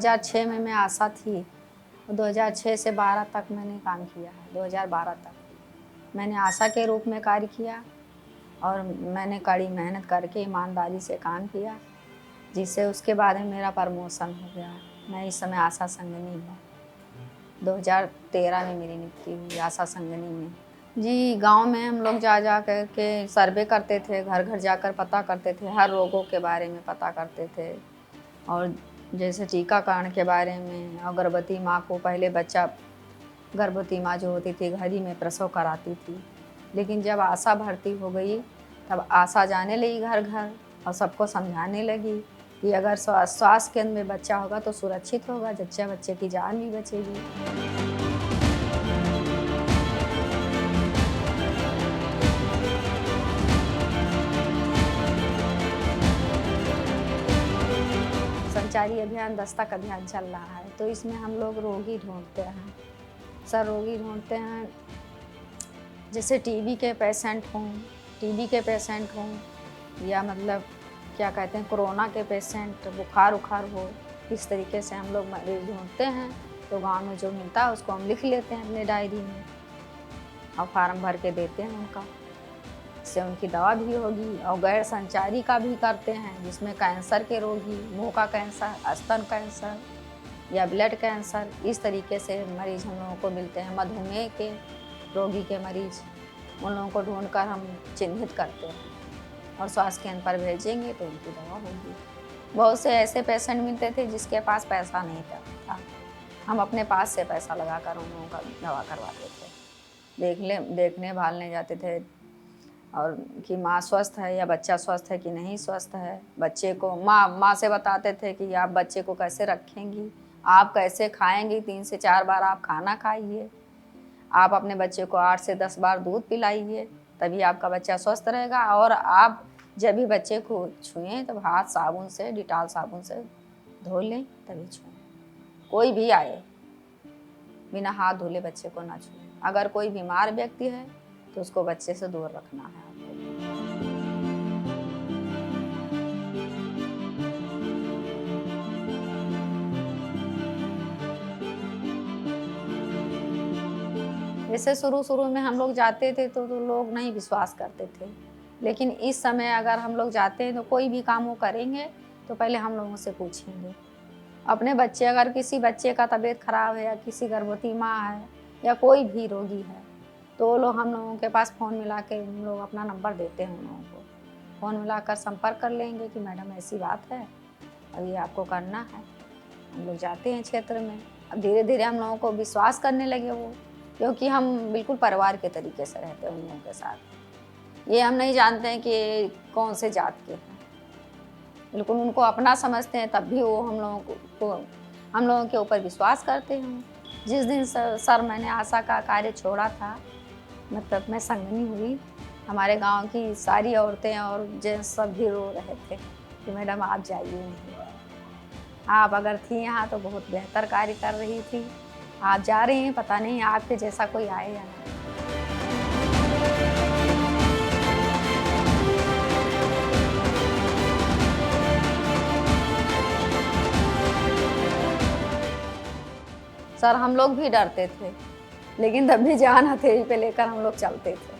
2006 में मैं आशा थी। 2006 से 12 तक मैंने काम किया है। 2012 तक मैंने आशा के रूप में कार्य किया और मैंने कड़ी मेहनत करके ईमानदारी से काम किया, जिससे उसके बाद में मेरा प्रमोशन हो गया। मैं इस समय आशा संगिनी हूँ। 2013 में मेरी नियुक्ति हुई आशा संगिनी में। जी, गांव में हम लोग जा जा कर के सर्वे करते थे, घर घर जाकर पता करते थे, हर रोगों के बारे में पता करते थे। और जैसे टीकाकरण के बारे में, और गर्भवती माँ को पहले गर्भवती माँ जो होती थी घर ही में प्रसव कराती थी। लेकिन जब आशा भर्ती हो गई तब आशा जाने लगी घर घर और सबको समझाने लगी कि अगर स्वास्थ्य केंद्र में बच्चा होगा तो सुरक्षित होगा, बच्चे की जान भी बचेगी। संचारी अभियान दस्तक अभियान चल रहा है, तो इसमें हम लोग रोगी ढूंढते हैं। सर रोगी ढूंढते हैं, जैसे टीबी के पेशेंट हों या मतलब क्या कहते हैं कोरोना के पेशेंट, बुखार हो, इस तरीके से हम लोग मरीज ढूंढते हैं। तो गांव में जो मिलता है उसको हम लिख लेते हैं अपने डायरी में और फार्म भर के देते हैं उनका। इससे उनकी दवा भी होगी। और गैर संचारी का भी करते हैं, जिसमें कैंसर के रोगी, मुंह का कैंसर, स्तन कैंसर या ब्लड कैंसर, इस तरीके से मरीज हम लोगों को मिलते हैं। मधुमेह के रोगी के मरीज, उन लोगों को ढूंढकर हम चिन्हित करते हैं और स्वास्थ्य केंद्र पर भेजेंगे तो उनकी दवा होगी। बहुत से ऐसे पेशेंट मिलते थे जिसके पास पैसा नहीं था, हम अपने पास से पैसा लगाकर उन लोगों का दवा करवाते थे। देखने भालने जाते थे और कि माँ स्वस्थ है या बच्चा स्वस्थ है कि नहीं स्वस्थ है। बच्चे को माँ से बताते थे कि आप बच्चे को कैसे रखेंगी, आप कैसे खाएंगी, 3 से 4 बार आप खाना खाइए, आप अपने बच्चे को 8 से 10 बार दूध पिलाइए, तभी आपका बच्चा स्वस्थ रहेगा। और आप जब भी बच्चे को छुएं तब हाथ साबुन से, डिटॉल साबुन से धो लें तभी छुएं। कोई भी आए बिना हाथ धोले बच्चे को ना छुएं। अगर कोई बीमार व्यक्ति है तो उसको बच्चे से दूर रखना है आपको। वैसे शुरू में हम लोग जाते थे तो लोग नहीं विश्वास करते थे, लेकिन इस समय अगर हम लोग जाते हैं तो कोई भी काम वो करेंगे तो पहले हम लोगों से पूछेंगे। अपने बच्चे, अगर किसी बच्चे का तबीयत खराब है या किसी गर्भवती माँ है या कोई भी रोगी है तो वो लोग हम लोगों के पास फ़ोन मिला के हम लोग अपना नंबर देते हैं। उन लोगों को फ़ोन मिलाकर संपर्क कर लेंगे कि मैडम ऐसी बात है और ये आपको करना है। हम लोग जाते हैं क्षेत्र में। अब धीरे धीरे हम लोगों को विश्वास करने लगे वो, क्योंकि हम बिल्कुल परिवार के तरीके से रहते हैं उन लोगों के साथ। ये हम नहीं जानते हैं कि कौन से जात के हैं, बिल्कुल उनको अपना समझते हैं, तब भी वो हम लोगों के ऊपर विश्वास करते हैं। जिस दिन सर मैंने आशा का कार्य छोड़ा था, मतलब मैं संगिनी हुई, हमारे गांव की सारी औरतें और जेंट्स सब भी रो रहे थे कि मैडम आप जाइए नहीं, आप अगर थी यहाँ तो बहुत बेहतर कार्य कर रही थी, आप जा रही हैं, पता नहीं आपके जैसा कोई आए या नहीं। सर हम लोग भी डरते थे, लेकिन तब भी जान हथेली पे लेकर हम लोग चलते थे।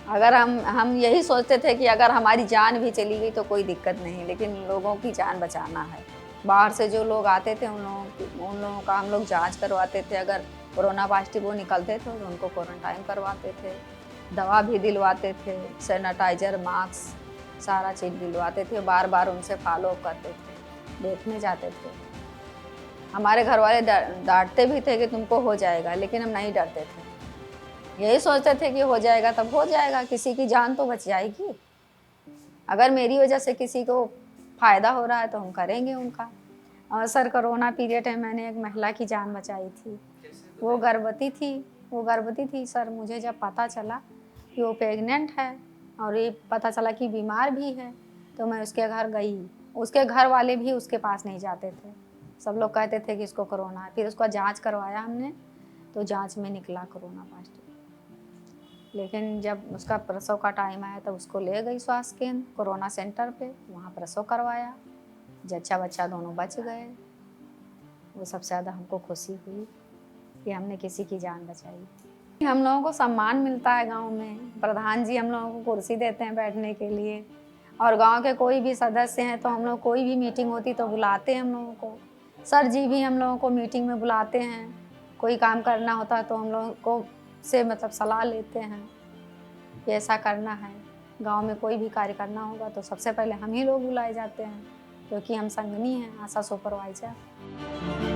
अगर हम यही सोचते थे कि अगर हमारी जान भी चली गई तो कोई दिक्कत नहीं, लेकिन लोगों की जान बचाना है। बाहर से जो लोग आते थे उन लोगों का हम लोग जांच करवाते थे। अगर कोरोना पॉजिटिव वो निकलते थे तो उनको क्वारंटाइन करवाते थे, दवा भी दिलवाते थे, सैनिटाइजर, मास्क, सारा चीज़ दिलवाते थे। बार बार उनसे फॉलो अप करते थे, देखने जाते थे। हमारे घर वाले डांटते भी थे कि तुमको हो जाएगा, लेकिन हम नहीं डरते थे। यही सोचते थे कि हो जाएगा तब हो जाएगा, किसी की जान तो बच जाएगी। अगर मेरी वजह से किसी को फ़ायदा हो रहा है तो हम करेंगे उनका। और सर कोरोना पीरियड में मैंने एक महिला की जान बचाई थी। वो गर्भवती थी सर। मुझे जब पता चला कि वो प्रेग्नेंट है और ये पता चला कि बीमार भी है, तो मैं उसके घर गई। उसके घर वाले भी उसके पास नहीं जाते थे, सब लोग कहते थे कि इसको कोरोना है। फिर उसका जांच करवाया हमने, तो जांच में निकला कोरोना पॉजिटिव। लेकिन जब उसका प्रसव का टाइम आया तब उसको ले गई स्वास्थ्य केंद्र कोरोना सेंटर पे, वहाँ प्रसव करवाया। जच्चा बच्चा दोनों बच गए। वो सबसे ज़्यादा हमको खुशी हुई कि हमने किसी की जान बचाई। हम लोगों को सम्मान मिलता है गांव में, प्रधान जी हम लोगों को कुर्सी देते हैं बैठने के लिए, और गांव के कोई भी सदस्य हैं तो हम लोग कोई भी मीटिंग होती तो बुलाते हैं हम लोगों को। सर जी भी हम लोगों को मीटिंग में बुलाते हैं, कोई काम करना होता है तो हम लोगों को से मतलब सलाह लेते हैं कि ऐसा करना है। गांव में कोई भी कार्य करना होगा तो सबसे पहले हम ही लोग बुलाए जाते हैं, क्योंकि हम संगनी हैं, आशा सुपरवाइजर।